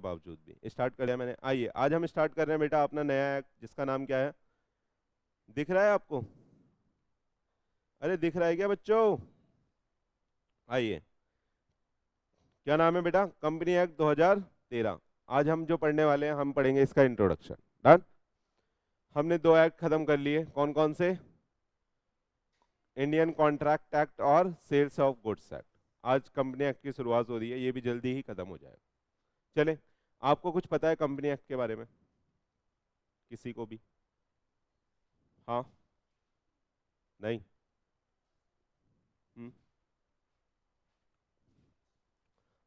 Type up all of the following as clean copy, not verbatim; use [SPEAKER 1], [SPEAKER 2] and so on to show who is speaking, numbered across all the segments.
[SPEAKER 1] बावजूद भी स्टार्ट कर दिया मैंने। आइए आज हम स्टार्ट कर रहे हैं बेटा अपना नया एक्ट, जिसका नाम क्या है, दिख रहा है आपको? अरे दिख रहा है क्या बच्चों? आइए, क्या नाम है बेटा? Company act 2013। आज हम जो पढ़ने वाले हैं, हम पढ़ेंगे इसका इंट्रोडक्शन। डन। हमने 2 एक्ट खत्म कर लिए, कौन कौन से? इंडियन कॉन्ट्रैक्ट एक्ट और सेल्स ऑफ गुड्स एक्ट। आज कंपनी एक्ट की शुरुआत हो रही है, ये भी जल्दी ही खत्म हो जाएगा। चले, आपको कुछ पता है कंपनी एक्ट के बारे में? किसी को भी? हाँ? नहीं? हम्म।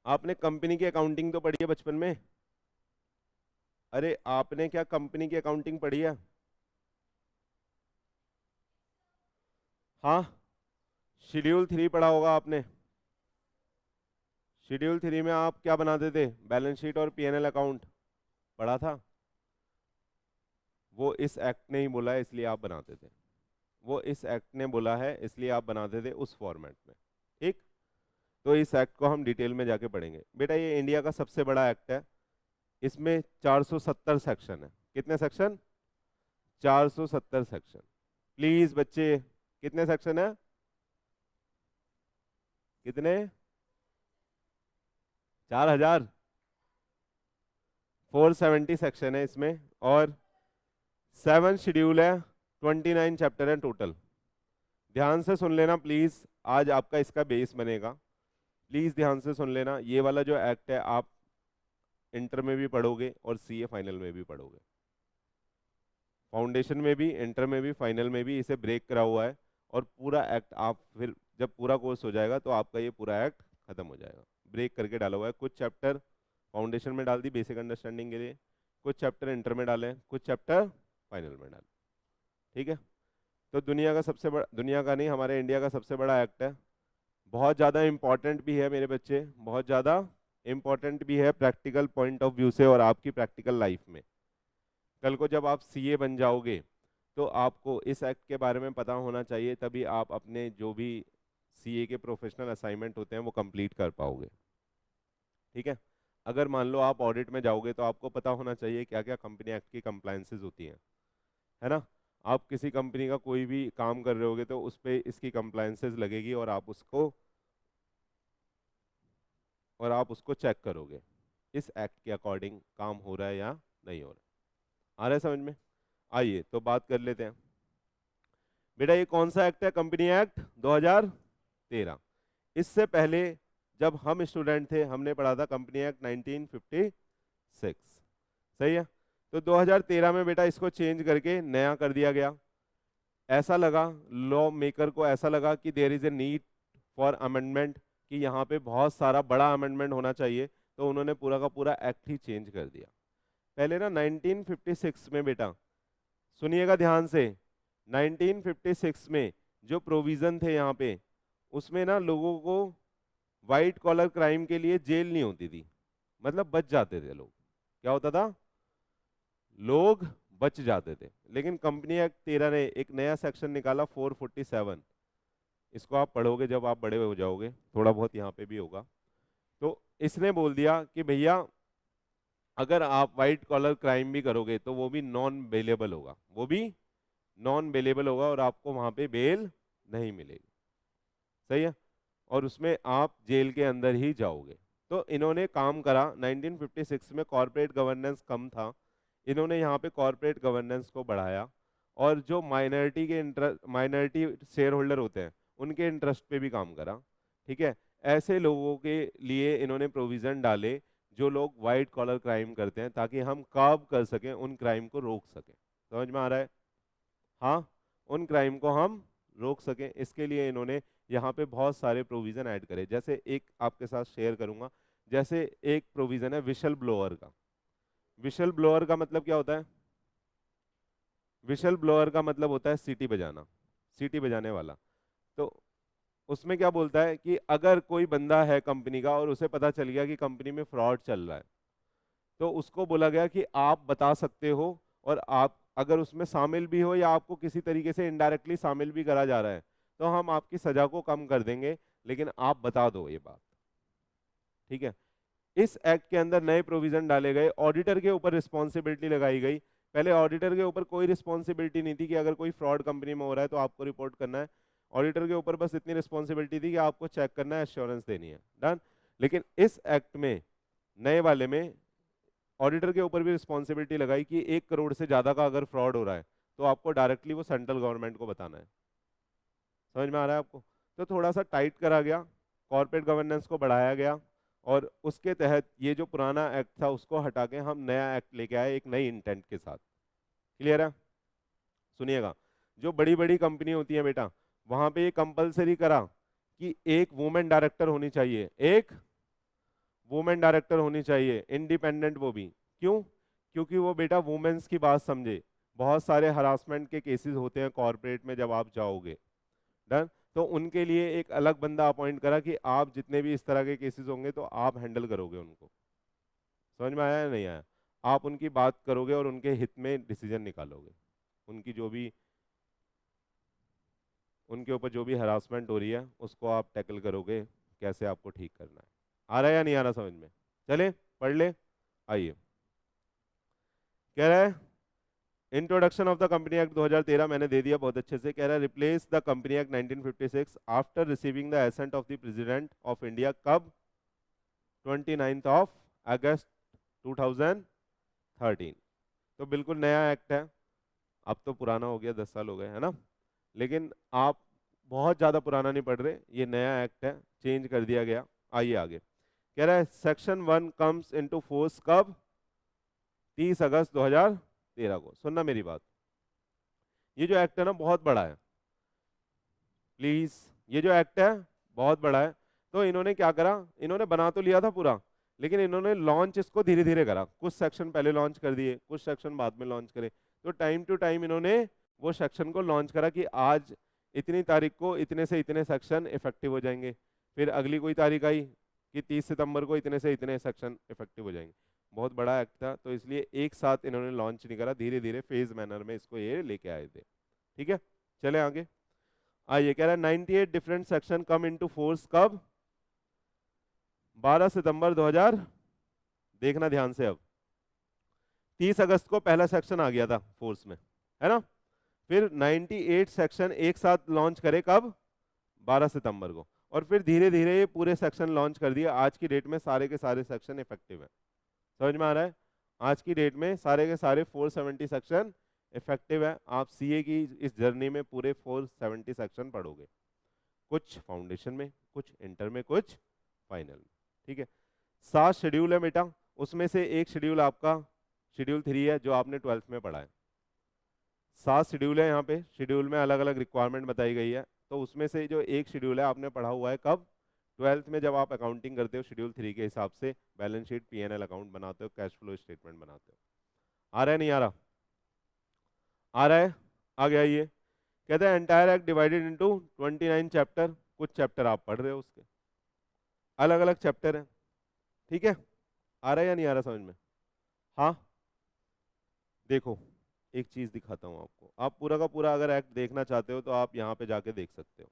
[SPEAKER 1] आपने कंपनी की अकाउंटिंग तो पढ़ी है बचपन में? अरे आपने क्या कंपनी की अकाउंटिंग पढ़ी है? हाँ, शेड्यूल 3 पढ़ा होगा आपने। शेड्यूल 3 में आप क्या बनाते थे? बैलेंस शीट और पीएनएल अकाउंट पढ़ा था। वो इस एक्ट ने ही बोला है इसलिए आप बनाते थे। वो इस एक्ट ने बोला है इसलिए आप बनाते थे उस फॉर्मेट में। ठीक। तो इस एक्ट को हम डिटेल में जाके पढ़ेंगे बेटा। ये इंडिया का सबसे बड़ा एक्ट है। इसमें 470 सेक्शन है। कितने सेक्शन? 470 सेक्शन। प्लीज बच्चे, कितने सेक्शन है? कितने? 4000? 470 सेक्शन है इसमें, और 7 शेड्यूल है, 29 चैप्टर है टोटल। ध्यान से सुन लेना प्लीज, आज आपका इसका बेस बनेगा। प्लीज ध्यान से सुन लेना, ये वाला जो एक्ट है आप इंटर में भी पढ़ोगे और सीए फाइनल में भी पढ़ोगे। फाउंडेशन में भी, इंटर में भी, फाइनल में भी इसे ब्रेक करा हुआ है। और पूरा एक्ट आप फिर जब पूरा कोर्स हो जाएगा तो आपका ये पूरा एक्ट खत्म हो जाएगा। ब्रेक करके डाला हुआ है। कुछ चैप्टर फाउंडेशन में डाल दी बेसिक अंडरस्टैंडिंग के लिए, कुछ चैप्टर इंटर में डाले, कुछ चैप्टर फाइनल में डाले। ठीक है। तो दुनिया का सबसे बड़ा, दुनिया का नहीं, हमारे इंडिया का सबसे बड़ा एक्ट है। बहुत ज़्यादा इम्पॉर्टेंट भी है मेरे बच्चे, बहुत ज़्यादा इम्पॉर्टेंट भी है प्रैक्टिकल पॉइंट ऑफ व्यू से और आपकी प्रैक्टिकल लाइफ में। कल को जब आप सीए बन जाओगे तो आपको इस एक्ट के बारे में पता होना चाहिए, तभी आप अपने जो भी सीए के प्रोफेशनल असाइनमेंट होते हैं वो कंप्लीट कर पाओगे। ठीक है। अगर मान लो आप ऑडिट में जाओगे तो आपको पता होना चाहिए क्या क्या कंपनी एक्ट की कंप्लायंसेस होती हैं, है ना? आप किसी कंपनी का कोई भी काम कर रहे होगे तो उस पर इसकी कंप्लायंसेस लगेगी और आप उसको चेक करोगे इस एक्ट के अकॉर्डिंग काम हो रहा है या नहीं हो रहा। आ रहा है समझ में? आइए तो बात कर लेते हैं बेटा, ये कौन सा एक्ट है? Company act 2013। इससे पहले जब हम स्टूडेंट थे हमने पढ़ा था कंपनी एक्ट 1956। सही है। तो 2013 में बेटा इसको चेंज करके नया कर दिया गया। ऐसा लगा, लॉ मेकर को ऐसा लगा कि there is a need for amendment, कि यहाँ पे बहुत सारा बड़ा अमेंडमेंट होना चाहिए, तो उन्होंने पूरा का पूरा एक्ट ही चेंज कर दिया। पहले ना 1956 में बेटा, सुनिएगा ध्यान से, 1956 में जो प्रोविजन थे यहाँ पे, उसमें ना लोगों को वाइट कॉलर क्राइम के लिए जेल नहीं होती थी, मतलब बच जाते थे लोग। क्या होता था? लोग बच जाते थे। लेकिन कंपनी एक्ट 13 ने एक नया सेक्शन निकाला 447। इसको आप पढ़ोगे जब आप बड़े हो जाओगे, थोड़ा बहुत यहाँ पे भी होगा। तो इसने बोल दिया कि भैया अगर आप वाइट कॉलर क्राइम भी करोगे तो वो भी नॉन बेलेबल होगा, वो भी नॉन बेलेबल होगा और आपको वहां पे बेल नहीं मिलेगी। सही है। और उसमें आप जेल के अंदर ही जाओगे। तो इन्होंने काम करा 1956 में, कॉर्पोरेट गवर्नेंस कम था, इन्होंने यहाँ पे कॉर्पोरेट गवर्नेंस को बढ़ाया। और जो माइनॉरिटी शेयर होल्डर होते हैं उनके इंटरेस्ट पे भी काम करा। ठीक है। ऐसे लोगों के लिए इन्होंने प्रोविजन डाले जो लोग वाइट कॉलर क्राइम करते हैं, ताकि हम कर्ब कर सकें, उन क्राइम को रोक सकें। समझ में आ रहा है? हाँ, उन क्राइम को हम रोक सकें, इसके लिए इन्होंने यहाँ पे बहुत सारे प्रोविजन ऐड करे। जैसे एक आपके साथ शेयर करूंगा, जैसे एक प्रोविजन है विशल ब्लोअर का। विशल ब्लोअर का मतलब क्या होता है? विशल ब्लोअर का मतलब होता है सीटी बजाना, सीटी बजाने वाला। तो उसमें क्या बोलता है कि अगर कोई बंदा है कंपनी का और उसे पता चल गया कि कंपनी में फ्रॉड चल रहा है, तो उसको बोला गया कि आप बता सकते हो, और आप अगर उसमें शामिल भी हो या आपको किसी तरीके से इनडायरेक्टली शामिल भी करा जा रहा है, तो हम आपकी सजा को कम कर देंगे, लेकिन आप बता दो ये बात। ठीक है। इस एक्ट के अंदर नए प्रोविजन डाले गए, ऑडिटर के ऊपर रिस्पॉन्सिबिलिटी लगाई गई। पहले ऑडिटर के ऊपर कोई रिस्पॉन्सिबिलिटी नहीं थी कि अगर कोई फ्रॉड कंपनी में हो रहा है तो आपको रिपोर्ट करना है। ऑडिटर के ऊपर बस इतनी रिस्पॉन्सिबिलिटी थी कि आपको चेक करना है, एश्योरेंस देनी है, डन। लेकिन इस एक्ट में, नए वाले में, ऑडिटर के ऊपर भी रिस्पॉन्सिबिलिटी लगाई कि 1 करोड़ से ज्यादा का अगर फ्रॉड हो रहा है तो आपको डायरेक्टली वो सेंट्रल गवर्नमेंट को बताना है। समझ में आ रहा है आपको? तो थोड़ा सा टाइट करा गया, कॉर्पोरेट गवर्नेंस को बढ़ाया गया, और उसके तहत ये जो पुराना एक्ट था उसको हटा के हम नया एक्ट लेके आए एक नई इंटेंट के साथ। क्लियर है? सुनिएगा, जो बड़ी बड़ी कंपनी होती है बेटा, वहां पे ये कंपलसरी करा कि एक वुमेन डायरेक्टर होनी चाहिए, एक वुमेन डायरेक्टर होनी चाहिए, इंडिपेंडेंट वो भी। क्यों? क्योंकि वो बेटा वुमेन्स की बात समझे। बहुत सारे हरासमेंट के केसेस होते हैं कॉर्पोरेट में जब आप जाओगे, डन। तो उनके लिए एक अलग बंदा अपॉइंट करा कि आप जितने भी इस तरह के केसेस होंगे तो आप हैंडल करोगे उनको। समझ में आया या नहीं आया? आप उनकी बात करोगे और उनके हित में डिसीजन निकालोगे। उनकी जो भी, उनके ऊपर जो भी हरासमेंट हो रही है उसको आप टैकल करोगे, कैसे आपको ठीक करना है। आ रहा है या नहीं आ रहा समझ में? चले पढ़ ले। आइए, कह रहा है introduction of the company act 2013 मैंने दे दिया बहुत अच्छे से। कह रहा है replace the company act 1956 after receiving the ascent of the president of India. कब? 29 ऑफ अगस्त 2013। तो बिल्कुल नया एक्ट है। अब तो पुराना हो गया, 10 साल हो गए, है ना? लेकिन आप बहुत ज़्यादा पुराना नहीं पढ़ रहे, ये नया एक्ट है, चेंज कर दिया गया। आइए आगे। कह रहा है सेक्शन 1 कम्स इनटू फोर्स कब? 30 अगस्त 2013 को। सुनना मेरी बात, ये जो एक्ट है ना बहुत बड़ा है, प्लीज। ये जो एक्ट है बहुत बड़ा है। तो इन्होंने क्या करा, इन्होंने बना तो लिया था पूरा, लेकिन इन्होंने लॉन्च इसको धीरे धीरे करा। कुछ सेक्शन पहले लॉन्च कर दिए, कुछ सेक्शन बाद में लॉन्च करे। तो टाइम टू टाइम इन्होंने वो सेक्शन को लॉन्च करा कि आज इतनी तारीख को इतने से इतने सेक्शन इफेक्टिव हो जाएंगे। फिर अगली कोई तारीख आई कि 30 सितंबर को इतने से इतने सेक्शन इफेक्टिव हो जाएंगे। बहुत बड़ा एक्ट था, तो इसलिए एक साथ इन्होंने लॉन्च नहीं करा, धीरे धीरे फेज मैनर में इसको ये लेके आए थे। ठीक है, चले आगे। आइए, कह रहा है 98 different section come into force कब? 12 सितंबर 2000। देखना ध्यान से, अब 30 अगस्त को पहला सेक्शन आ गया था फोर्स में, है ना? फिर 98 सेक्शन एक साथ लॉन्च करे कब? 12 सितंबर को। और फिर धीरे धीरे ये पूरे सेक्शन लॉन्च कर दिए। आज की डेट में सारे के सारे सेक्शन इफेक्टिव है। समझ में आ रहा है? आज की डेट में सारे के सारे 470 सेक्शन इफेक्टिव है। आप सीए की इस जर्नी में पूरे 470 सेक्शन पढ़ोगे, कुछ फाउंडेशन में, कुछ इंटर में, कुछ फाइनल में। ठीक है, 7 शेड्यूल है बेटा, उसमें से एक शेड्यूल आपका शेड्यूल 3 है जो आपने 12th में पढ़ा है। 7 शेड्यूल है यहाँ पे, शेड्यूल में अलग अलग रिक्वायरमेंट बताई गई है। तो उसमें से जो एक शेड्यूल है आपने पढ़ा हुआ है कब? 12th में, जब आप अकाउंटिंग करते हो शेड्यूल 3 के हिसाब से, बैलेंस शीट पीएनएल अकाउंट बनाते हो, कैश फ्लो स्टेटमेंट बनाते हो। आ रहा है नहीं आ रहा? आ रहा है? आ गया ये। कहते हैं entire act divided into 29 chapter. कुछ चैप्टर आप पढ़ रहे हो उसके, अलग अलग चैप्टर हैं। ठीक है, आ रहा है या नहीं आ रहा समझ में? हाँ, देखो एक चीज दिखाता हूँ आपको। आप पूरा का पूरा अगर एक्ट देखना चाहते हो तो आप यहाँ पे जाके देख सकते हो।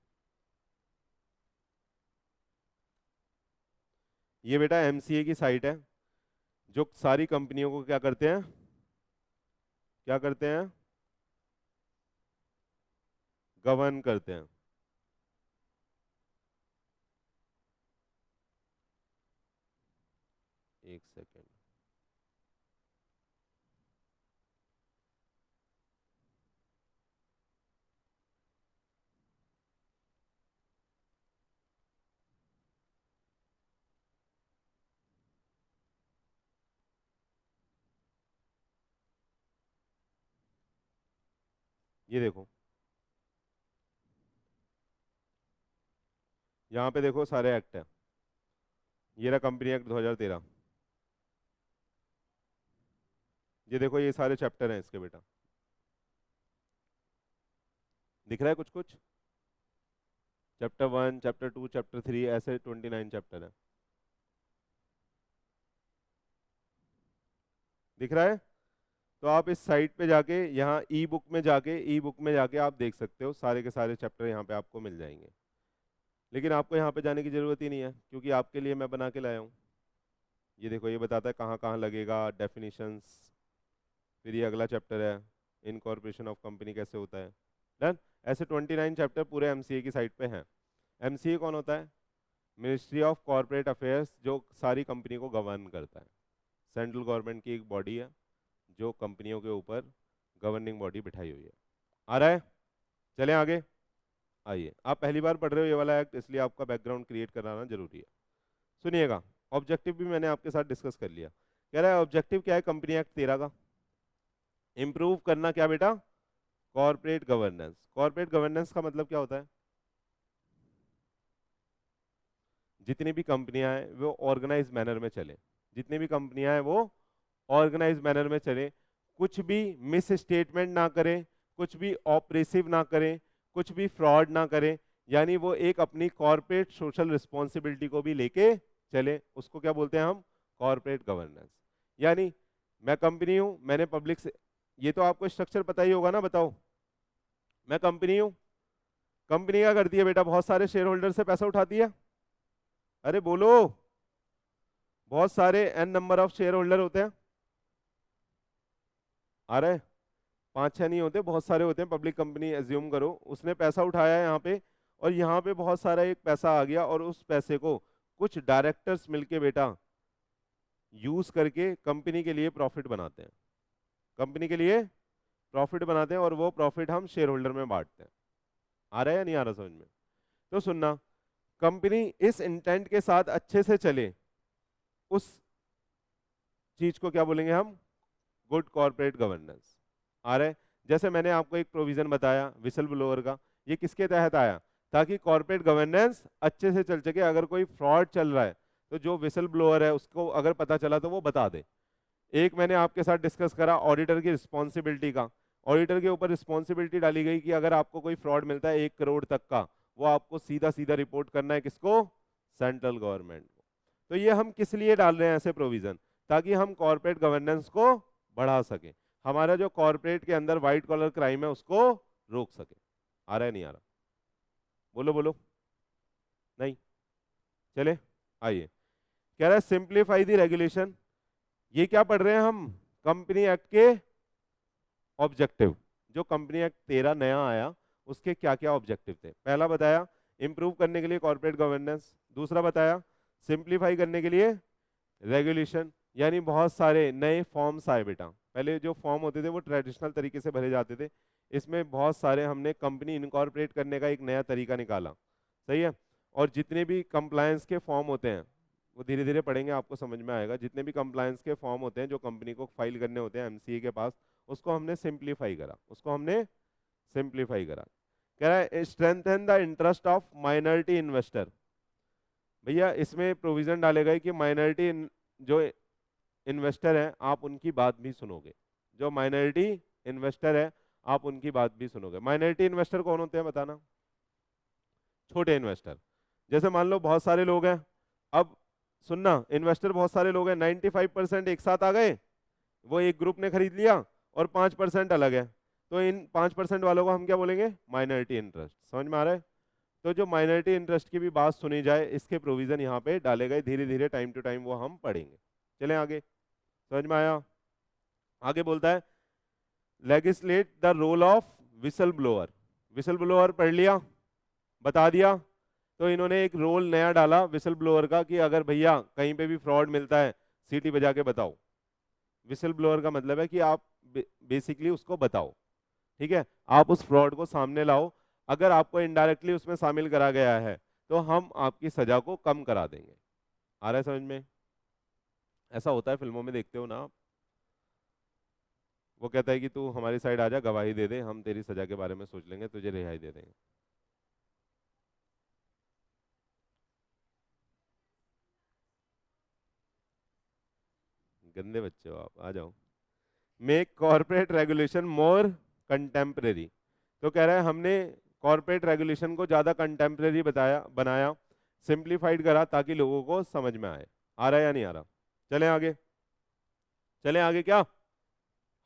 [SPEAKER 1] ये बेटा एमसीए की साइट है, जो सारी कंपनियों को क्या करते हैं, क्या करते हैं, गवर्न करते हैं। एक सेकेंड, ये देखो, यहाँ पे देखो सारे एक्ट है। ये रहा कंपनी एक्ट 2013। ये देखो ये सारे चैप्टर हैं इसके बेटा, दिख रहा है कुछ कुछ? चैप्टर 1, चैप्टर 2, चैप्टर 3, ऐसे 29 चैप्टर है। दिख रहा है? तो आप इस साइट पे जाके, यहाँ ई बुक में जाके आप देख सकते हो, सारे के सारे चैप्टर यहाँ पे आपको मिल जाएंगे। लेकिन आपको यहाँ पे जाने की जरूरत ही नहीं है, क्योंकि आपके लिए मैं बना के लाया हूँ। ये देखो ये बताता है कहाँ कहाँ लगेगा, डेफिनेशंस। फिर ये अगला चैप्टर है इनकॉर्पोरेशन ऑफ कंपनी कैसे होता है। डन। ऐसे 29 चैप्टर पूरे एमसीए की साइड पे हैं। एमसीए कौन होता है? मिनिस्ट्री ऑफ कॉर्पोरेट अफेयर्स, जो सारी कंपनी को गवर्न करता है। सेंट्रल गवर्नमेंट की एक बॉडी है जो कंपनियों के ऊपर गवर्निंग बॉडी बिठाई हुई है। आ रहा है? चलें आगे। आइए, आप पहली बार पढ़ रहे हो ये वाला एक्ट, इसलिए आपका बैकग्राउंड क्रिएट कराना जरूरी है। सुनिएगा, ऑब्जेक्टिव भी मैंने आपके साथ डिस्कस कर लिया। कह रहा है ऑब्जेक्टिव क्या है कंपनी एक्ट 13 का? इंप्रूव करना क्या बेटा? Corporate governance. कॉर्पोरेट गवर्नेंस का मतलब क्या होता है? जितनी भी कंपनियां हैं वो ऑर्गेनाइज मैनर में चले। जितनी भी कंपनियां हैं वो ऑर्गेनाइज मैनर में चले, कुछ भी मिस स्टेटमेंट ना करें, कुछ भी ऑपरेसिव ना करें, कुछ भी फ्रॉड ना करें, यानी वो एक अपनी कॉर्पोरेट सोशल रिस्पॉन्सिबिलिटी को भी लेके चले। उसको क्या बोलते हैं हम? Corporate governance. यानी मैं कंपनी हूं, मैंने पब्लिक से, ये तो आपको स्ट्रक्चर पता ही होगा ना, बताओ। मैं कंपनी हूं, कंपनी क्या करती है बेटा? बहुत सारे शेयर होल्डर से पैसा उठाती है। अरे बोलो, बहुत सारे an number of share holder होते हैं। आ रहे? 5-6 नहीं होते, बहुत सारे होते हैं। पब्लिक कंपनी एज्यूम करो, उसने पैसा उठाया है यहाँ पे, और यहाँ पे बहुत सारा एक पैसा आ गया, और उस पैसे को कुछ डायरेक्टर्स मिलके बेटा यूज करके कंपनी के लिए प्रॉफिट बनाते हैं। कंपनी के लिए प्रॉफिट बनाते हैं, और वो प्रॉफिट हम शेयर होल्डर में बांटते हैं। आ रहा है या नहीं आ रहा समझ में? तो सुनना, कंपनी इस इंटेंट के साथ अच्छे से चले, उस चीज को क्या बोलेंगे हम? Good corporate governance. आ रहा है? जैसे मैंने आपको एक प्रोविजन बताया विसल ब्लोअर का, ये किसके तहत आया? ताकि कॉर्पोरेट गवर्नेंस अच्छे से चल सके। अगर कोई फ्रॉड चल रहा है तो जो विसल ब्लोअर है उसको अगर पता चला तो वो बता दे। एक मैंने आपके साथ डिस्कस करा ऑडिटर की रिस्पॉन्सिबिलिटी का। ऑडिटर के ऊपर रिस्पॉन्सिबिलिटी डाली गई कि अगर आपको कोई फ्रॉड मिलता है 1 करोड़ तक का, वो आपको सीधा सीधा रिपोर्ट करना है। किसको? सेंट्रल गवर्नमेंट को। तो ये हम किस लिए डाल रहे हैं ऐसे प्रोविजन? ताकि हम कॉर्पोरेट गवर्नेंस को बढ़ा सके, हमारा जो कॉर्पोरेट के अंदर व्हाइट कॉलर क्राइम है उसको रोक सके। आ रहा है नहीं आ रहा? बोलो बोलो। नहीं? चले आइए। कह रहा है सिंप्लीफाई द रेगुलेशन। ये क्या पढ़ रहे हैं हम? कंपनी एक्ट के ऑब्जेक्टिव। जो कंपनी एक्ट 13 नया आया उसके क्या क्या ऑब्जेक्टिव थे? पहला बताया इंप्रूव करने के लिए कॉर्पोरेट गवर्नेंस। दूसरा बताया सिंप्लीफाई करने के लिए रेगुलेशन, यानी बहुत सारे नए फॉर्म्स आए बेटा। पहले जो फॉर्म होते थे वो ट्रेडिशनल तरीके से भरे जाते थे, इसमें बहुत सारे हमने कंपनी इनकॉर्पोरेट करने का एक नया तरीका निकाला। सही है? और जितने भी कंप्लायंस के फॉर्म होते हैं वो धीरे धीरे पढ़ेंगे आपको समझ में आएगा। जितने भी कंप्लायंस के फॉर्म होते हैं जो कंपनी को फाइल करने होते हैं एमसीए के पास, उसको हमने सिंप्लीफाई करा, उसको हमने सिंप्लीफाई करा। कह रहा है strengthen the interest of minority investor. भैया इसमें प्रोविजन डाले गए कि माइनॉरिटी जो इन्वेस्टर हैं आप उनकी बात भी सुनोगे। जो माइनॉरिटी इन्वेस्टर है आप उनकी बात भी सुनोगे। माइनॉरिटी इन्वेस्टर कौन होते हैं बताना? छोटे इन्वेस्टर। जैसे मान लो बहुत सारे लोग हैं, अब सुनना, इन्वेस्टर बहुत सारे लोग हैं, 95% एक साथ आ गए, वो एक ग्रुप ने खरीद लिया, और 5% अलग है। तो इन 5% वालों को हम क्या बोलेंगे? Minority interest. समझ में आ रहा है? तो जो माइनॉरिटी इंटरेस्ट की भी बात सुनी जाए, इसके प्रोविजन यहाँ पे डाले गए। धीरे धीरे टाइम टू टाइम वो हम पढ़ेंगे। चलें आगे। समझ में आया? आगे बोलता है legislate the role of whistle blower. Whistle blower पढ़ लिया, बता दिया। तो इन्होंने एक रोल नया डाला विसल ब्लोअर का कि अगर भैया कहीं पे भी फ्रॉड मिलता है सीटी बजा के बताओ। विसल ब्लोअर का मतलब है कि आप बेसिकली उसको बताओ, ठीक है? आप उस फ्रॉड को सामने लाओ। अगर आपको इनडायरेक्टली उसमें शामिल करा गया है तो हम आपकी सजा को कम करा देंगे। आ रहा है समझ में? ऐसा होता है, फिल्मों में देखते हो ना आप। वो कहता है कि तू हमारी साइड आ जा, गवाही दे दे, हम तेरी सजा के बारे में सोच लेंगे, तुझे रिहाई दे देंगे। गंदे बच्चे हो आप, आ जाओ। मेक कॉर्पोरेट रेगुलेशन मोर कंटेम्परेरी। तो कह रहा है हमने कॉर्पोरेट रेगुलेशन को ज़्यादा कंटेम्परेरी बताया, बनाया, सिंप्लीफाइड करा ताकि लोगों को समझ में आए। आ रहा है या नहीं आ रहा? चलें आगे। चलें आगे क्या?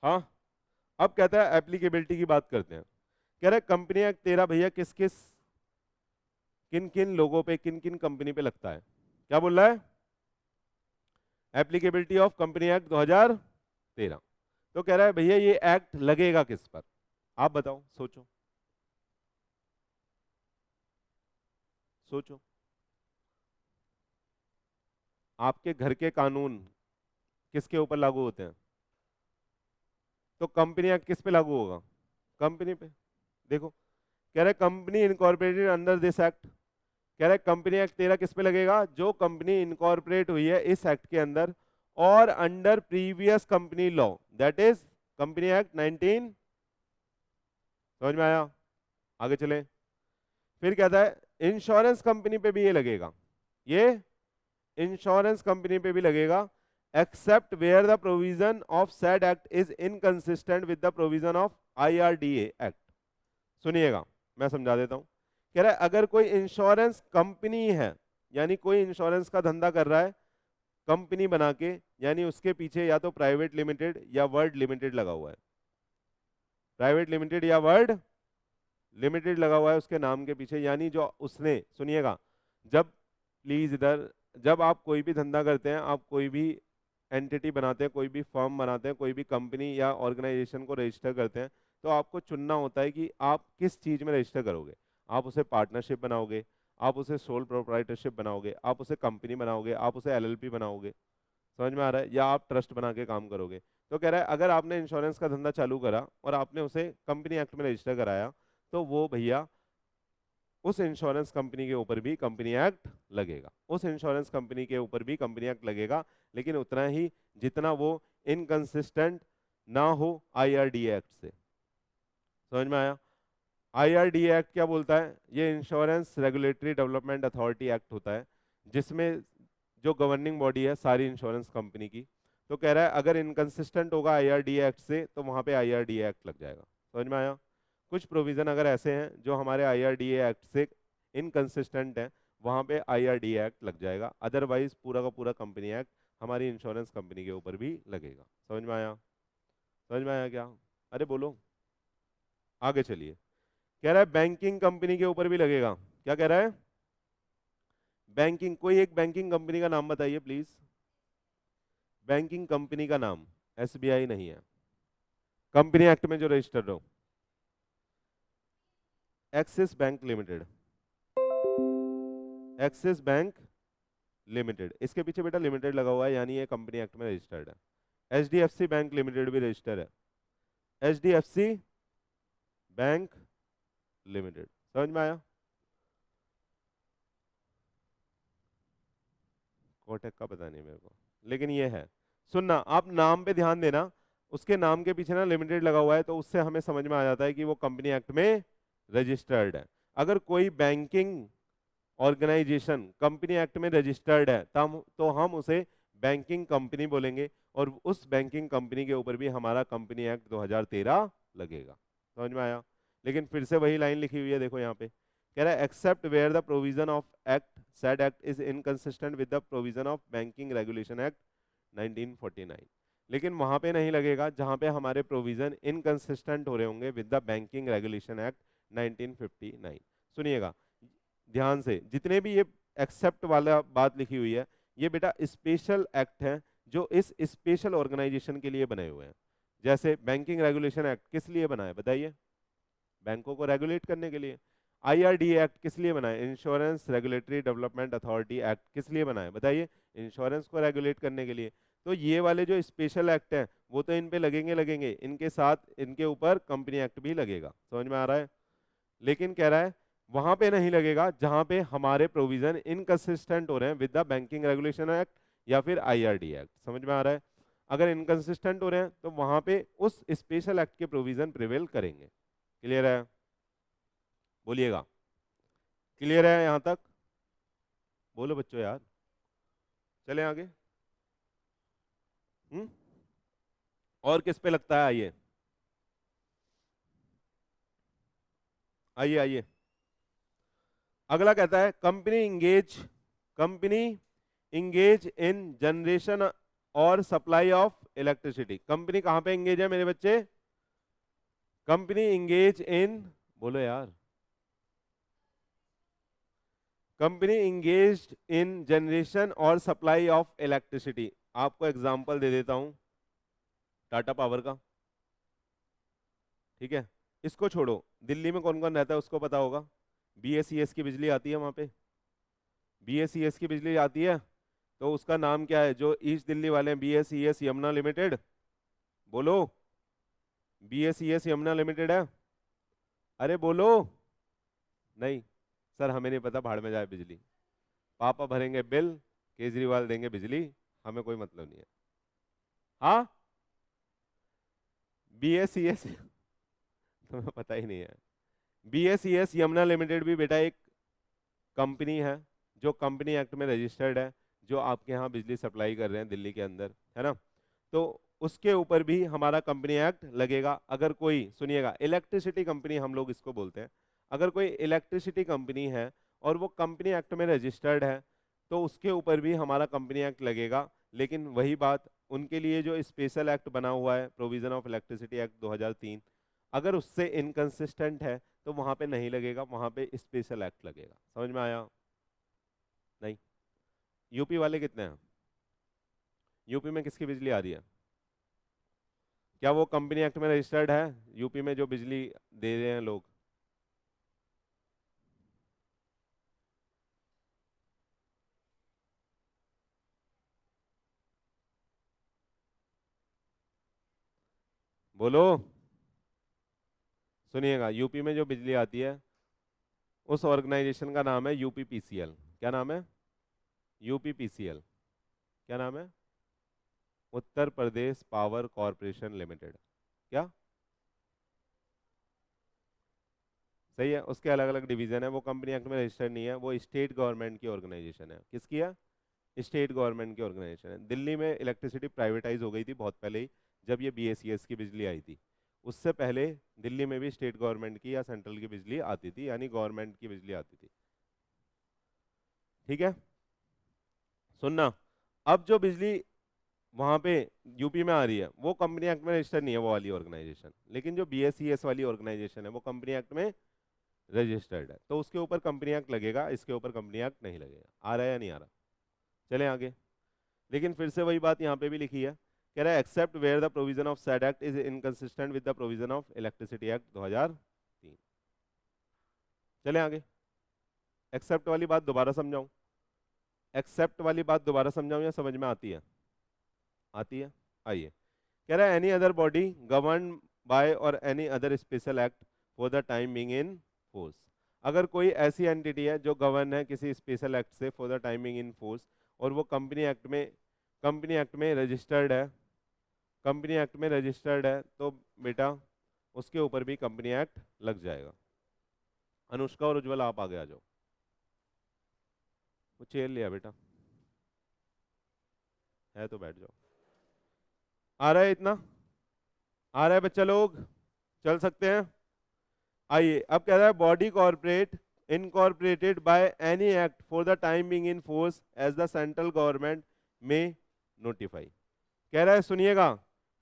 [SPEAKER 1] हाँ। अब कहता है एप्लीकेबिलिटी की बात करते हैं। कह रहा है कंपनी एक्ट 13 भैया किस किस, किन किन लोगों पे, किन किन कंपनी पे लगता है? क्या बोल रहा है? Applicability of company act 2013। तो कह रहा है भैया ये एक्ट लगेगा किस पर, आप बताओ, सोचो सोचो। आपके घर के कानून किसके ऊपर लागू होते हैं? तो कंपनी एक्ट किस पे लागू होगा? कंपनी पे। देखो कह रहा है company incorporated under this act, कह रहा है कंपनी एक्ट तेरा किस पे लगेगा? जो कंपनी इनकॉर्पोरेट हुई है इस एक्ट के अंदर और under previous company law, that is company act 19। समझ में आया? आगे चले। फिर कहता है इंश्योरेंस कंपनी पे भी ये लगेगा, ये इंश्योरेंस कंपनी पे भी लगेगा, except where the provision of said act is inconsistent with the provision of IRDA act. सुनिएगा मैं समझा देता हूं। कह रहा है अगर कोई इंश्योरेंस कंपनी है, यानी कोई इंश्योरेंस का धंधा कर रहा है कंपनी बना के, यानी उसके पीछे या तो प्राइवेट लिमिटेड या वर्ल्ड लिमिटेड लगा हुआ है, प्राइवेट लिमिटेड या वर्ल्ड लिमिटेड लगा हुआ है उसके नाम के पीछे, यानी जो उसने, सुनिएगा, जब प्लीज इधर, जब आप कोई भी धंधा करते हैं, आप कोई भी एंटिटी बनाते हैं, कोई भी फर्म बनाते हैं, कोई भी कंपनी या ऑर्गेनाइजेशन को रजिस्टर करते हैं, तो आपको चुनना होता है कि आप किस चीज में रजिस्टर करोगे। आप उसे पार्टनरशिप बनाओगे, आप उसे सोल प्रोप्राइटरशिप बनाओगे, आप उसे कंपनी बनाओगे, आप उसे LLP बनाओगे, समझ में आ रहा है, या आप ट्रस्ट बना के काम करोगे। तो कह रहा है अगर आपने इंश्योरेंस का धंधा चालू करा और आपने उसे कंपनी एक्ट में रजिस्टर कराया, तो वो भैया उस इंश्योरेंस कंपनी के ऊपर भी कंपनी एक्ट लगेगा, उस इंश्योरेंस कंपनी के ऊपर भी कंपनी एक्ट लगेगा, लेकिन उतना ही जितना वो इनकंसिस्टेंट ना हो IRDA एक्ट से। समझ में आया? IRDA एक्ट क्या बोलता है? ये insurance regulatory development authority act होता है, जिसमें जो गवर्निंग बॉडी है सारी इंश्योरेंस कंपनी की। तो कह रहा है अगर इनकंसिस्टेंट होगा IRDA एक्ट से तो वहां पे IRDA एक्ट लग जाएगा। समझ में आया? कुछ प्रोविजन अगर ऐसे हैं जो हमारे IRDA एक्ट से इनकंसिस्टेंट हैं, वहां पे IRDA एक्ट लग जाएगा, अदरवाइज पूरा का पूरा कंपनी एक्ट हमारी इंश्योरेंस कंपनी के ऊपर भी लगेगा। समझ में आया? समझ में आया क्या? अरे बोलो। आगे चलिए। कह रहा है बैंकिंग कंपनी के ऊपर भी लगेगा। क्या कह रहा है? बैंकिंग, कोई एक बैंकिंग कंपनी का नाम बताइए प्लीज। बैंकिंग कंपनी का नाम, SBI नहीं है, कंपनी एक्ट में जो रजिस्टर्ड हो। Axis bank limited, axis bank limited, इसके पीछे बेटा लिमिटेड लगा हुआ है, यानी ये कंपनी एक्ट में रजिस्टर्ड है। HDFC बैंक लिमिटेड भी रजिस्टर्ड है, HDFC बैंक लिमिटेड। समझ में आया? कोटक का पता नहीं मेरे को, लेकिन ये है। सुनना, आप नाम पे ध्यान देना, उसके नाम के पीछे ना लिमिटेड लगा हुआ है, तो उससे हमें समझ में आ जाता है कि वो कंपनी एक्ट में रजिस्टर्ड है। अगर कोई बैंकिंग ऑर्गेनाइजेशन कंपनी एक्ट में रजिस्टर्ड है तब तो हम उसे बैंकिंग कंपनी बोलेंगे, और उस बैंकिंग कंपनी के ऊपर भी हमारा कंपनी एक्ट 2013 लगेगा। समझ में आया? लेकिन फिर से वही लाइन लिखी हुई है, देखो यहाँ पे कह रहा है except where the provision of act said act is inconsistent with the provision of banking regulation act 1949। लेकिन वहां पे नहीं लगेगा जहां पे हमारे प्रोविजन इनकंसिस्टेंट हो रहे होंगे with the banking regulation act 1959। सुनिएगा ध्यान से, जितने भी ये एक्सेप्ट वाला बात लिखी हुई है, ये बेटा स्पेशल एक्ट है जो इस स्पेशल ऑर्गेनाइजेशन के लिए बने हुए हैं। जैसे बैंकिंग रेगुलेशन एक्ट किस लिए बना है बताइए? बैंकों को रेगुलेट करने के लिए। IRDA एक्ट किस लिए बना है? Insurance regulatory development authority act किस लिए बना है बताइए? इंश्योरेंस को रेगुलेट करने के लिए। तो ये वाले जो स्पेशल एक्ट हैं वो तो इन पे लगेंगे लगेंगे, इनके साथ इनके ऊपर कंपनी एक्ट भी लगेगा। समझ में आ रहा है? लेकिन कह रहा है वहां पे नहीं लगेगा जहां पे हमारे प्रोविजन इनकंसिस्टेंट हो रहे हैं with the banking regulation act या फिर IRDA एक्ट। समझ में आ रहा है? अगर इनकंसिस्टेंट हो रहे हैं तो वहां पे उस स्पेशल एक्ट के प्रोविजन प्रिवेल करेंगे। क्लियर है? बोलिएगा, क्लियर है यहां तक? बोलो बच्चों यार, चले आगे। हम्म? और किस पे लगता है? आइए आइए आइए। अगला कहता है कंपनी इंगेज इन जनरेशन और सप्लाई ऑफ इलेक्ट्रिसिटी। कंपनी कहां पे इंगेज है मेरे बच्चे? कंपनी इंगेज इन, बोलो यार, कंपनी इंगेज इन जनरेशन और सप्लाई ऑफ इलेक्ट्रिसिटी। आपको एग्जाम्पल दे देता हूँ टाटा पावर का, ठीक है। इसको छोड़ो, दिल्ली में कौन कौन रहता है उसको पता होगा। BSES की बिजली आती है वहाँ पे, BSES की बिजली आती है, तो उसका नाम क्या है जो ईस्ट दिल्ली वाले हैं? BSES यमुना लिमिटेड, बोलो। BSES यमुना लिमिटेड है, अरे बोलो। नहीं सर हमें नहीं पता, भाड़ में जाए बिजली, पापा भरेंगे बिल, केजरीवाल देंगे बिजली, हमें कोई मतलब नहीं है। हाँ BSES तुम्हें पता ही नहीं है। BSES यमुना लिमिटेड भी बेटा एक कंपनी है जो कंपनी एक्ट में रजिस्टर्ड है, जो आपके यहाँ बिजली सप्लाई कर रहे हैं दिल्ली के अंदर, है ना। तो उसके ऊपर भी हमारा कंपनी एक्ट लगेगा। अगर कोई, सुनिएगा, इलेक्ट्रिसिटी कंपनी हम लोग इसको बोलते हैं, अगर कोई इलेक्ट्रिसिटी कंपनी है और वो कंपनी एक्ट में रजिस्टर्ड है तो उसके ऊपर भी हमारा कंपनी एक्ट लगेगा। लेकिन वही बात, उनके लिए जो स्पेशल एक्ट बना हुआ है, प्रोविजन ऑफ इलेक्ट्रिसिटी एक्ट 2003, अगर उससे इनकंसिस्टेंट है तो वहां पे नहीं लगेगा, वहां पे स्पेशल एक्ट लगेगा। समझ में आया? नहीं। यूपी वाले कितने हैं? यूपी में किसकी बिजली आ रही है? क्या वो कंपनी एक्ट में रजिस्टर्ड है यूपी में जो बिजली दे रहे हैं लोग? बोलो। सुनिएगा, यूपी में जो बिजली आती है उस ऑर्गेनाइजेशन का नाम है UPPCL। क्या नाम है? UPPCL। क्या नाम है? Uttar Pradesh power corporation limited. क्या? सही है, उसके अलग अलग डिवीजन है, वो कंपनी एक्ट में रजिस्टर्ड नहीं है, वो स्टेट गवर्नमेंट की ऑर्गेनाइजेशन है। किसकी है? स्टेट गवर्नमेंट की ऑर्गेनाइजेशन है। दिल्ली में इलेक्ट्रिसिटी प्राइवेटाइज हो गई थी बहुत पहले ही, जब ये BSES की बिजली आई थी। उससे पहले दिल्ली में भी स्टेट गवर्नमेंट की या सेंट्रल की बिजली आती थी, यानी गवर्नमेंट की बिजली आती थी, ठीक है। सुनना, अब जो बिजली वहां पे यूपी में आ रही है वो कंपनी एक्ट में रजिस्टर्ड नहीं है वो वाली ऑर्गेनाइजेशन, लेकिन जो BSES वाली ऑर्गेनाइजेशन है वो कंपनी एक्ट में रजिस्टर्ड है, तो उसके ऊपर कंपनी एक्ट लगेगा, इसके ऊपर कंपनी एक्ट नहीं लगेगा। आ रहा है या नहीं आ रहा? चले आगे। लेकिन फिर से वही बात यहाँ पे भी लिखी है, कह रहा है except where the provision of said act is inconsistent with the provision of electricity act 2003। चले आगे। एक्सेप्ट वाली बात दोबारा समझाऊं? एक्सेप्ट वाली बात दोबारा समझाऊं या समझ में आती है? आती है। आइए, कह रहा है any other body govern by और any other special act for the time being in force. अगर कोई ऐसी एंटिटी है जो गवर्न है किसी स्पेशल एक्ट से for the time being in force, और वो कंपनी एक्ट में रजिस्टर्ड है, कंपनी एक्ट में रजिस्टर्ड है, तो बेटा उसके ऊपर भी कंपनी एक्ट लग जाएगा। अनुष्का और उज्ज्वल आप आगे आ जाओ। वो चेयर लिया बेटा, है तो बैठ जाओ। आ रहा है इतना? आ रहा है बच्चा लोग? चल सकते हैं? आइए, अब कह रहा है body corporate incorporated by any act for the time being in force as the central government में नोटिफाई। कह रहा है, सुनिएगा,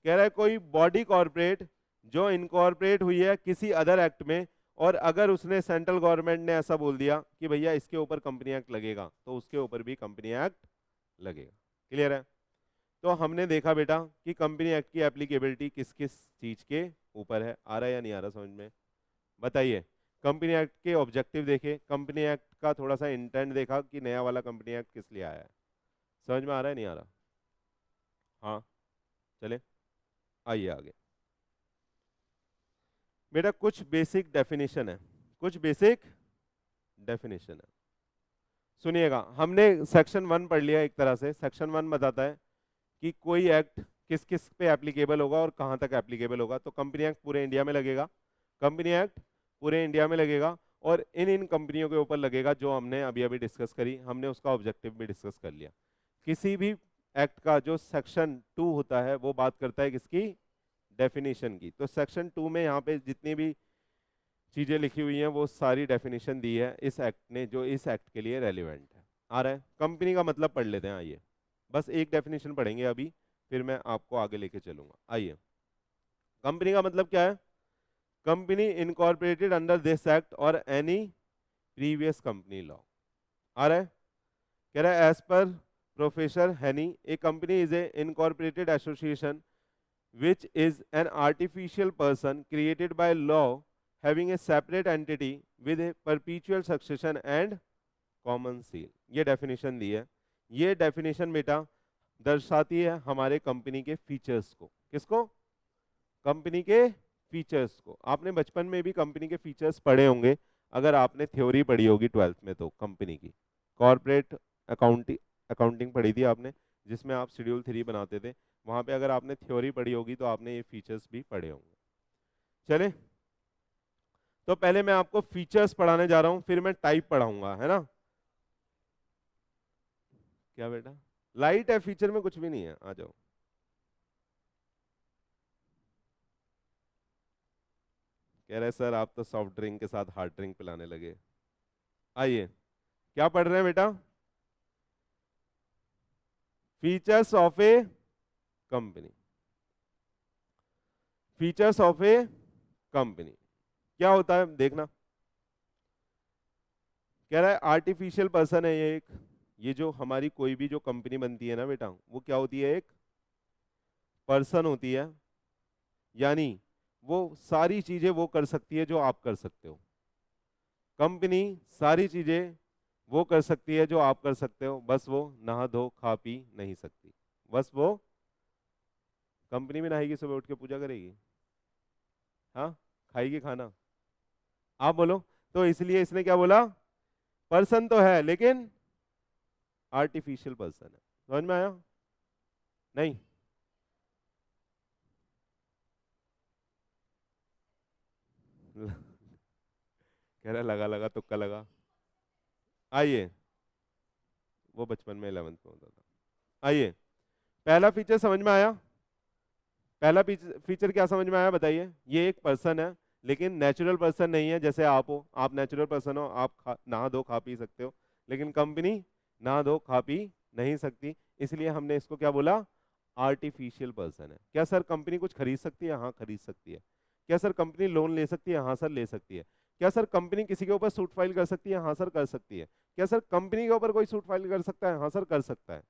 [SPEAKER 1] कह रहा है कोई बॉडी कॉर्पोरेट जो इनकॉर्पोरेट हुई है किसी अदर एक्ट में, और अगर उसने सेंट्रल गवर्नमेंट ने ऐसा बोल दिया कि भैया इसके ऊपर कंपनी एक्ट लगेगा, तो उसके ऊपर भी कंपनी एक्ट लगेगा। क्लियर है? तो हमने देखा बेटा कि कंपनी एक्ट की एप्लीकेबिलिटी किस किस चीज के ऊपर है। आ रहा है या नहीं आ रहा समझ में? बताइए। कंपनी एक्ट के ऑब्जेक्टिव देखे, कंपनी एक्ट का थोड़ा सा इंटेंट देखा कि नया वाला कंपनी एक्ट किस लिए आया है। समझ में आ रहा है नहीं आ रहा? हाँ, चले आइए आगे। बेटा कुछ बेसिक डेफिनेशन है, कुछ बेसिक डेफिनेशन है, सुनिएगा। हमने सेक्शन 1 पढ़ लिया एक तरह से। सेक्शन 1 बताता है कि कोई एक्ट किस किस पे एप्लीकेबल होगा और कहाँ तक एप्लीकेबल होगा। तो कंपनी एक्ट पूरे इंडिया में लगेगा, कंपनी एक्ट पूरे इंडिया में लगेगा, और इन इन कंपनियों के ऊपर लगेगा जो हमने अभी अभी डिस्कस करी, हमने उसका ऑब्जेक्टिव भी डिस्कस कर लिया। किसी भी एक्ट का जो सेक्शन 2 होता है वो बात करता है किसकी? डेफिनेशन की। तो सेक्शन 2 में यहाँ पे जितनी भी चीजें लिखी हुई हैं वो सारी डेफिनेशन दी है इस एक्ट ने, जो इस एक्ट के लिए रेलिवेंट है। आ रहा है? कंपनी का मतलब पढ़ लेते हैं, आइए। बस एक डेफिनेशन पढ़ेंगे अभी, फिर मैं आपको आगे लेके चलूंगा। आइए, कंपनी का मतलब क्या है? Company incorporated under this act और एनी प्रीवियस कंपनी लॉ। आ रहा है? कह रहा है as per professor Haney, a company is a incorporated association which is an artificial person created by law having a separate entity with a perpetual succession and common seal। ये definition दी है। ये definition बेटा दर्शाती है हमारे company के features को। किसको? कंपनी के फीचर्स को। आपने बचपन में भी कंपनी के फीचर्स पढ़े होंगे, अगर आपने थ्योरी पढ़ी होगी 12th में, तो कंपनी की कॉर्पोरेट अकाउंटिंग पढ़ी थी आपने, जिसमें आप शेड्यूल 3 बनाते थे। वहां पे अगर आपने थ्योरी पढ़ी होगी तो आपने ये फीचर्स भी पढ़े होंगे। चले, तो पहले मैं आपको फीचर्स पढ़ाने जा रहा हूं, फिर मैं टाइप पढ़ाऊंगा, है ना? क्या बेटा? लाइट है, फीचर में कुछ भी नहीं है, आ जाओ। कह रहे सर आप तो सॉफ्ट ड्रिंक के साथ हार्ड ड्रिंक पिलाने लगे। आइए, क्या पढ़ रहे हैं बेटा? Features of A company. Features of A company क्या होता है देखना। कह रहा है आर्टिफिशियल पर्सन है ये एक, ये जो हमारी कोई भी जो कंपनी बनती है ना बेटा, वो क्या होती है? एक पर्सन होती है, यानी वो सारी चीजें वो कर सकती है जो आप कर सकते हो। कंपनी सारी चीजें वो कर सकती है जो आप कर सकते हो, बस वो नहा धो खा पी नहीं सकती। बस वो कंपनी में नहाएगी, सुबह उठ के पूजा करेगी, हाँ, खाएगी खाना, आप बोलो। तो इसलिए इसने क्या बोला? पर्सन तो है लेकिन आर्टिफिशियल पर्सन है। समझ में आया? नहीं? कह रहा लगा लगा तुक्का लगा। आइए, वो बचपन में 11th में होता था। आइए, पहला फीचर समझ में आया? पहला फीचर क्या समझ में आया बताइए? ये एक पर्सन है लेकिन नेचुरल पर्सन नहीं है, जैसे आप हो। आप नेचुरल पर्सन हो, आप नहा धो खा पी सकते हो, लेकिन कंपनी नहा धो खा पी नहीं सकती, इसलिए हमने इसको क्या बोला? आर्टिफिशियल पर्सन है। क्या सर कंपनी कुछ खरीद सकती है? हाँ खरीद सकती है। क्या सर कंपनी लोन ले सकती है? हाँ सर ले सकती है। क्या सर कंपनी किसी के ऊपर सूट फाइल कर सकती है? हाँ सर कर सकती है। क्या सर कंपनी के ऊपर कोई सूट फाइल कर सकता है? हाँ सर कर सकता है।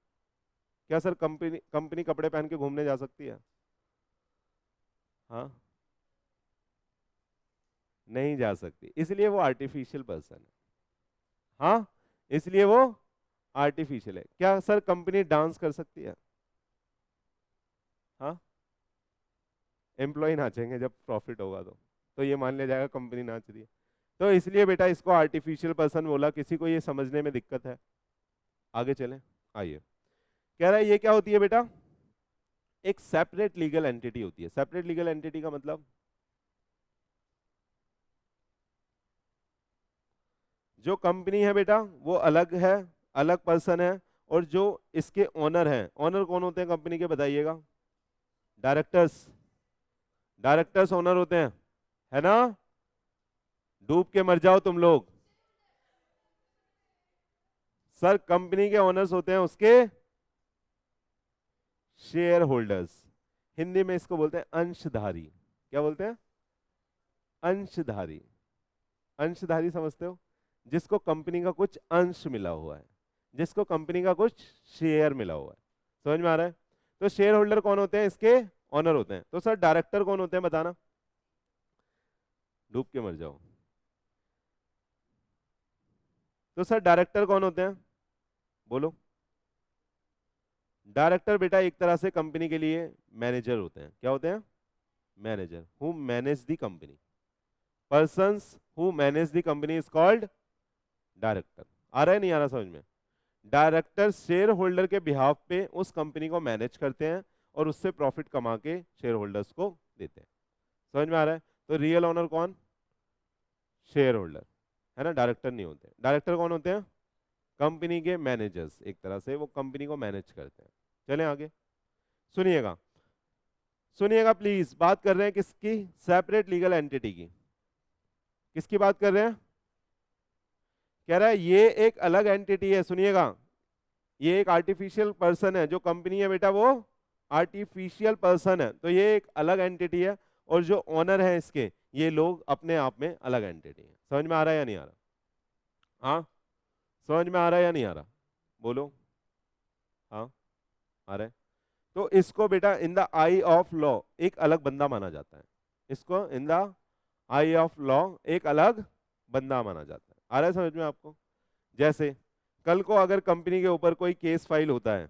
[SPEAKER 1] क्या सर कंपनी कंपनी कपड़े पहन के घूमने जा सकती है? हाँ, नहीं जा सकती, इसलिए वो आर्टिफिशियल पर्सन है। हाँ, इसलिए वो आर्टिफिशियल है। क्या सर कंपनी डांस कर सकती है? हाँ, एम्प्लॉय नाचेंगे जब प्रॉफिट होगा तो ये मान लिया जाएगा कंपनी नाच रही है। तो इसलिए बेटा इसको आर्टिफिशियल पर्सन बोला। किसी को ये समझने में दिक्कत है? आगे चलें, आइए। कह रहा है ये क्या होती है बेटा? एक सेपरेट लीगल एंटिटी होती है। सेपरेट लीगल एंटिटी का मतलब, जो कंपनी है बेटा वो अलग है, अलग पर्सन है, और जो इसके ओनर हैं, ओनर कौन होते हैं कंपनी के बताइएगा? डायरेक्टर्स। डायरेक्टर्स ओनर होते हैं, है ना? डूब के मर जाओ तुम लोग। सर कंपनी के ओनर्स होते हैं उसके शेयर होल्डर्स। हिंदी में इसको बोलते हैं अंशधारी। क्या बोलते हैं? अंशधारी। अंशधारी समझते हो? जिसको कंपनी का कुछ अंश मिला हुआ है, जिसको कंपनी का कुछ शेयर मिला हुआ है। समझ में आ रहा है? तो शेयर होल्डर कौन होते हैं? इसके ओनर होते हैं। तो सर डायरेक्टर कौन होते हैं बताना? डूब के मर जाओ। तो सर डायरेक्टर कौन होते हैं? बोलो। डायरेक्टर बेटा एक तरह से कंपनी के लिए मैनेजर होते हैं। क्या होते हैं? Manager, who manage the company. Persons who manage the company is called director. आ रहा है नहीं आ रहा समझ में? डायरेक्टर शेयर होल्डर के बिहाफ पे उस कंपनी को मैनेज करते हैं और उससे प्रॉफिट कमा के शेयर होल्डर्स को देते हैं। समझ में आ रहा है? तो रियल ओनर कौन? शेयर होल्डर, है ना? डायरेक्टर नहीं होते। डायरेक्टर कौन होते हैं? कंपनी के मैनेजर्स, एक तरह से वो कंपनी को मैनेज करते हैं। चलें आगे, सुनिएगा सुनिएगा प्लीज। बात कर रहे हैं किसकी? सेपरेट लीगल एंटिटी की। किसकी बात कर रहे हैं? कह रहा है ये एक अलग एंटिटी है। सुनिएगा, ये एक आर्टिफिशियल पर्सन है। जो कंपनी है बेटा वो आर्टिफिशियल पर्सन है, तो ये एक अलग एंटिटी है, और जो ओनर है इसके, ये लोग अपने आप में अलग एंटिटी है। समझ में आ रहा है या नहीं आ रहा? हाँ, समझ में आ रहा है या नहीं आ रहा? बोलो। आ रहा है? तो इसको बेटा in the I of law एक अलग बंदा माना जाता है, इसको in the I of law एक अलग बंदा माना जाता है। आ रहा है समझ में आपको? जैसे कल को अगर कंपनी के ऊपर कोई केस फाइल होता है,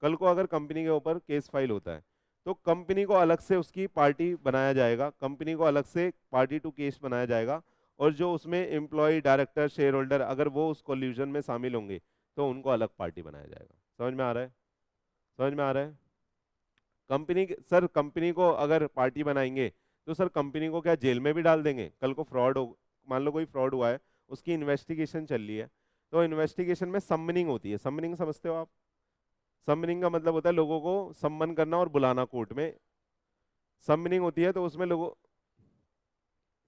[SPEAKER 1] कल को अगर कंपनी के ऊपर केस फाइल होता है, तो कंपनी को अलग से उसकी पार्टी बनाया जाएगा, कंपनी को अलग से पार्टी टू केस बनाया जाएगा, और जो उसमें एम्प्लॉय, डायरेक्टर, शेयर होल्डर अगर वो उस कोल्यूजन में शामिल होंगे तो उनको अलग पार्टी बनाया जाएगा। समझ में आ रहा है? समझ में आ रहा है? कंपनी सर कंपनी को अगर पार्टी बनाएंगे तो सर कंपनी को क्या जेल में भी डाल देंगे? कल को फ्रॉड हो, मान लो कोई फ्रॉड हुआ है, उसकी इन्वेस्टिगेशन चल रही है, तो इन्वेस्टिगेशन में समनिंग होती है। समनिंग समझते हो आप? समनिंग का मतलब होता है लोगों को सम्मन करना और बुलाना कोर्ट में। समनिंग होती है तो उसमें लोगों,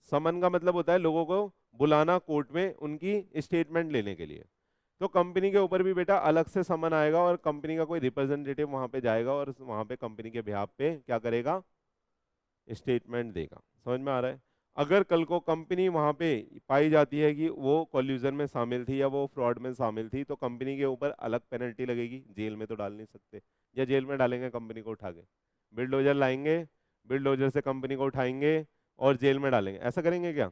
[SPEAKER 1] समन का मतलब होता है लोगों को बुलाना कोर्ट में उनकी स्टेटमेंट लेने के लिए। तो कंपनी के ऊपर भी बेटा अलग से समन आएगा और कंपनी का कोई रिप्रेजेंटेटिव वहां पे जाएगा और वहां पे कंपनी के बिहाफ पे क्या करेगा? स्टेटमेंट देगा। समझ में आ रहा है? अगर कल को कंपनी वहां पे पाई जाती है कि वो कॉल्यूजन में शामिल थी या वो फ्रॉड में शामिल थी, तो कंपनी के ऊपर अलग पेनल्टी लगेगी, जेल में तो डाल नहीं सकते, या जेल में डालेंगे कंपनी को उठा के? बिल्डोजर लाएंगे, बिल्डोजर से कंपनी को उठाएंगे और जेल में डालेंगे, ऐसा करेंगे क्या?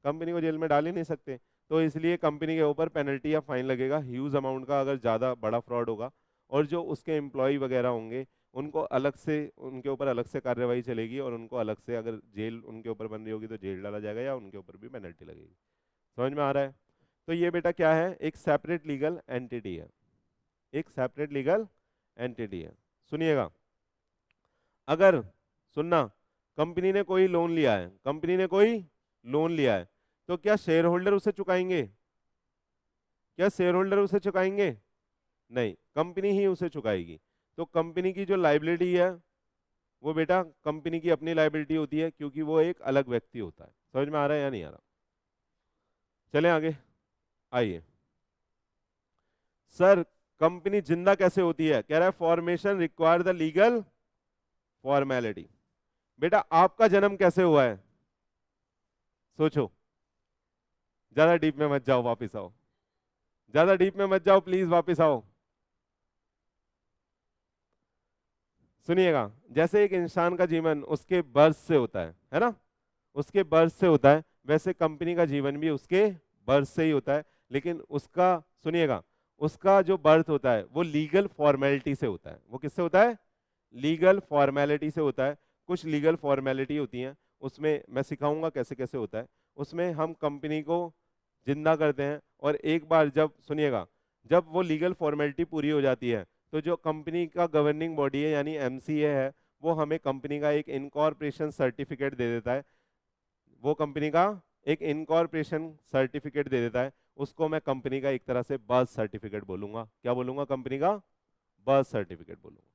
[SPEAKER 1] कंपनी को जेल में डाल ही नहीं सकते। तो इसलिए कंपनी के ऊपर पेनल्टी या फाइन लगेगा ह्यूज अमाउंट का अगर ज़्यादा बड़ा फ्रॉड होगा, और जो उसके एम्प्लॉय वगैरह होंगे उनको अलग से, उनके ऊपर अलग से कार्रवाई चलेगी, और उनको अलग से अगर जेल उनके ऊपर बन रही होगी तो जेल डाला जाएगा या उनके ऊपर भी पेनल्टी लगेगी। समझ में आ रहा है? तो ये बेटा क्या है? एक सेपरेट लीगल एंटिटी है, एक सेपरेट लीगल एंटिटी है। सुनिएगा, अगर, सुनना, कंपनी ने कोई लोन लिया है, कंपनी ने कोई लोन लिया है, तो क्या शेयर होल्डर उसे चुकाएंगे? क्या शेयर होल्डर उसे चुकाएंगे? नहीं, कंपनी ही उसे चुकाएगी। तो कंपनी की जो लाइबिलिटी है वो बेटा कंपनी की अपनी लाइबिलिटी होती है, क्योंकि वो एक अलग व्यक्ति होता है। समझ में आ रहा है या नहीं आ रहा? चलें आगे, आइए। सर कंपनी जिंदा कैसे होती है? कह रहा है formation require the legal formality. बेटा आपका जन्म कैसे हुआ है? सोचो, ज्यादा डीप में मत जाओ, वापस आओ, ज्यादा डीप में मत जाओ प्लीज, वापस आओ। सुनिएगा, जैसे एक इंसान का जीवन उसके बर्थ से होता है ना, उसके बर्थ से होता है, वैसे कंपनी का जीवन भी उसके बर्थ से ही होता है। लेकिन उसका, सुनिएगा, उसका जो बर्थ होता है वो लीगल फॉर्मेलिटी से होता है। वो किससे होता है? लीगल फॉर्मेलिटी से होता है। कुछ लीगल फॉर्मेलिटी होती हैं, उसमें मैं सिखाऊंगा कैसे कैसे होता है। उसमें हम कंपनी को जिंदा करते हैं, और एक बार जब, सुनिएगा, जब वो लीगल फॉर्मेलिटी पूरी हो जाती है तो जो कंपनी का गवर्निंग बॉडी है यानी एमसीए है, वो हमें कंपनी का एक इनकॉर्पोरेशन सर्टिफिकेट दे देता है। वो कंपनी का एक इनकॉर्पोरेशन सर्टिफिकेट दे देता है, उसको मैं कंपनी का एक तरह से बर्थ सर्टिफिकेट बोलूंगा। क्या बोलूंगा? कंपनी का बर्थ सर्टिफिकेट बोलूंगा,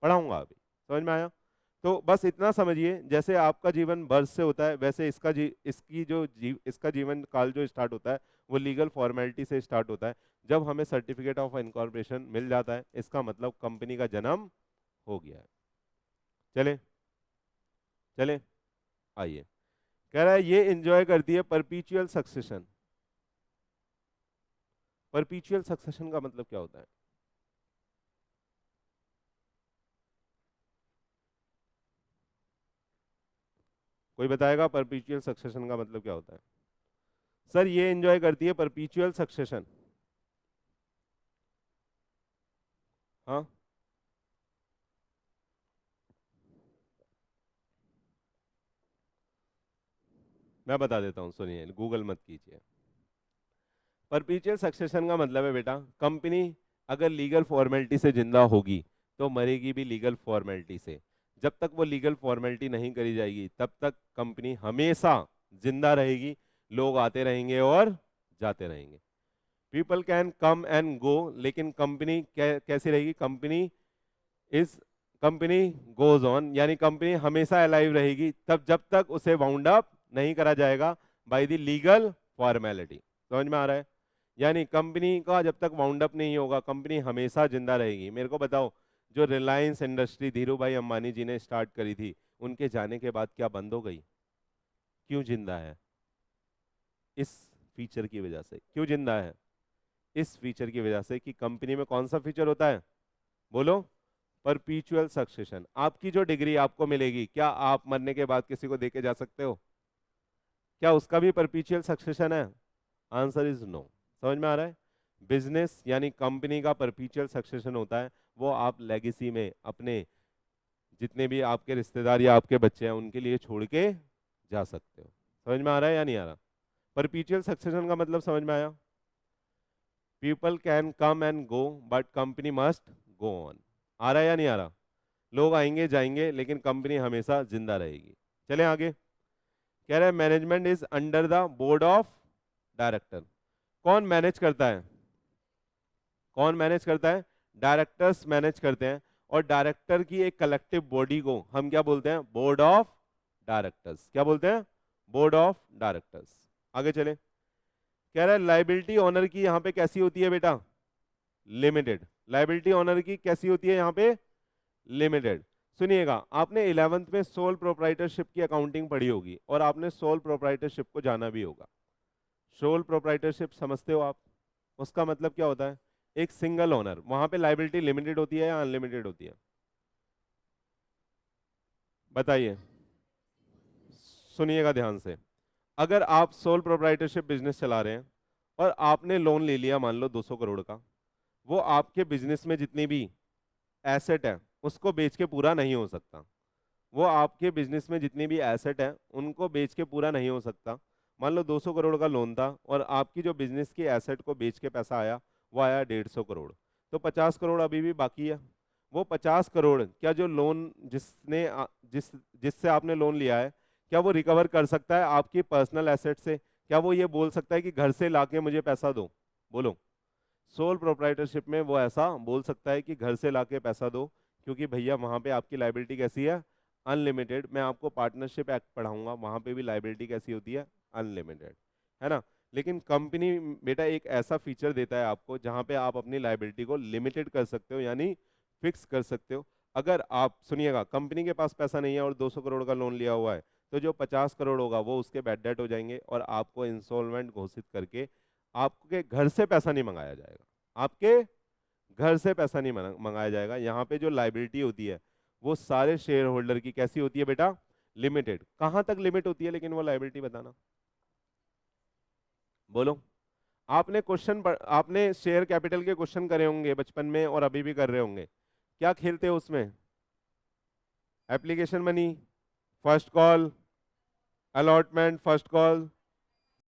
[SPEAKER 1] पढ़ाऊंगा अभी। समझ में आया? तो बस इतना समझिए, जैसे आपका जीवन बर्थ से होता है, वैसे इसका जीवन काल जो स्टार्ट होता है वो लीगल फॉर्मेलिटी से स्टार्ट होता है। जब हमें सर्टिफिकेट ऑफ इनकॉर्पोरेशन मिल जाता है, इसका मतलब कंपनी का जन्म हो गया है। चले, चले, आइए। कह रहा है ये एंजॉय करती है परपीचुअल सक्सेशन। परपीचुअल सक्सेशन का मतलब क्या होता है? कोई बताएगा परपीचुअल सक्सेशन का मतलब क्या होता है? सर ये एंजॉय करती है परपीचुअल सक्सेशन। हाँ, मैं बता देता हूँ, सुनिए, गूगल मत कीजिए। परपीचुअल सक्सेशन का मतलब है बेटा, कंपनी अगर लीगल फॉर्मेलिटी से जिंदा होगी तो मरेगी भी लीगल फॉर्मेलिटी से। जब तक वो लीगल फॉर्मेलिटी नहीं करी जाएगी तब तक कंपनी हमेशा जिंदा रहेगी, लोग आते रहेंगे और जाते रहेंगे। पीपल कैन कम एंड गो, लेकिन कंपनी कैसी रहेगी? Company is, company goes on, यानी कंपनी हमेशा अलाइव रहेगी तब जब तक उसे वाउंड अप नहीं करा जाएगा बाय द लीगल फॉर्मेलिटी। समझ में आ रहा है? यानी कंपनी का जब तक वाउंड अप नहीं होगा कंपनी हमेशा जिंदा रहेगी। मेरे को बताओ, जो रिलायंस इंडस्ट्री धीरू भाई अंबानी जी ने स्टार्ट करी थी, उनके जाने के बाद क्या बंद हो गई? क्यों जिंदा है? इस फीचर की वजह से। क्यों जिंदा है? इस फीचर की वजह से कि कंपनी में कौन सा फीचर होता है? बोलो, परपीचुअल सक्सेशन। आपकी जो डिग्री आपको मिलेगी, क्या आप मरने के बाद किसी को देके जा सकते हो? क्या उसका भी परपीचुअल सक्सेशन है? Answer is no. समझ में आ रहा है? बिजनेस यानी कंपनी का परपीचुअल सक्सेशन होता है, वो आप लेगेसी में अपने जितने भी आपके रिश्तेदार या आपके बच्चे हैं उनके लिए छोड़ के जा सकते हो। समझ में आ रहा है या नहीं आ रहा? परपीचुअल सक्सेशन का मतलब समझ में आया? People can come and go but company must go on. आ रहा है या नहीं आ रहा? लोग आएंगे जाएंगे लेकिन कंपनी हमेशा जिंदा रहेगी। चलें आगे। कह रहा है management is under the board of director. कौन मैनेज करता है? कौन मैनेज करता है? डायरेक्टर्स मैनेज करते हैं। और डायरेक्टर की एक कलेक्टिव बॉडी को हम क्या बोलते हैं? Board of directors. क्या बोलते हैं? Board of directors. आगे चले। कह रहा है लाइबिलिटी ऑनर की यहां पे कैसी होती है बेटा? लिमिटेड। लाइबिलिटी ऑनर की कैसी होती है यहां पे? लिमिटेड। सुनिएगा, आपने 11th में सोल प्रोप्राइटरशिप की अकाउंटिंग पढ़ी होगी और आपने सोल प्रोप्राइटरशिप को जाना भी होगा। सोल प्रोप्राइटरशिप समझते हो आप? उसका मतलब क्या होता है? एक सिंगल ओनर। वहां पे लाइबिलिटी लिमिटेड होती है या अनलिमिटेड होती है? बताइए, सुनिएगा ध्यान से। अगर आप सोल प्रोप्राइटरशिप बिजनेस चला रहे हैं और आपने लोन ले लिया मान लो 200 करोड़ का, वो आपके बिजनेस में जितनी भी एसेट है उसको बेच के पूरा नहीं हो सकता। वो आपके बिजनेस में जितनी भी एसेट है उनको बेच के पूरा नहीं हो सकता। मान लो 200 करोड़ का लोन था और आपकी जो बिजनेस की एसेट को बेच के पैसा आया वो आया 150 करोड़, तो 50 करोड़ अभी भी बाकी है। वो 50 करोड़ क्या जो लोन जिससे आपने लोन लिया है, क्या वो रिकवर कर सकता है आपकी पर्सनल एसेट से? क्या वो ये बोल सकता है कि घर से लाके मुझे पैसा दो? बोलो। सोल प्रोप्राइटरशिप में वो ऐसा बोल सकता है कि घर से लाके पैसा दो, क्योंकि भैया वहां पे आपकी लाइबिलिटी कैसी है? अनलिमिटेड। मैं आपको पार्टनरशिप एक्ट पढ़ाऊंगा, वहां पे भी लाइबिलिटी कैसी होती है? अनलिमिटेड, है ना? लेकिन कंपनी बेटा एक ऐसा फीचर देता है आपको जहां पे आप अपनी लाइबिलिटी को लिमिटेड कर सकते हो, यानी फिक्स कर सकते हो। अगर आप सुनिएगा, कंपनी के पास पैसा नहीं है और 200 करोड़ का लोन लिया हुआ है, तो जो 50 करोड़ होगा वो उसके बैड डेट हो जाएंगे और आपको इंसॉल्वेंट घोषित करके आपके घर से पैसा नहीं मंगाया जाएगा। आपके घर से पैसा नहीं मंगाया जाएगा। यहाँ पे जो लाइबिलिटी होती है वो सारे शेयर होल्डर की कैसी होती है बेटा? लिमिटेड। कहां तक लिमिट होती है लेकिन वो लाइबिलिटी बताना? बोलो। आपने शेयर कैपिटल के क्वेश्चन करे होंगे बचपन में और अभी भी कर रहे होंगे। क्या खेलते हो उसमें? Application money, first call, allotment, first call,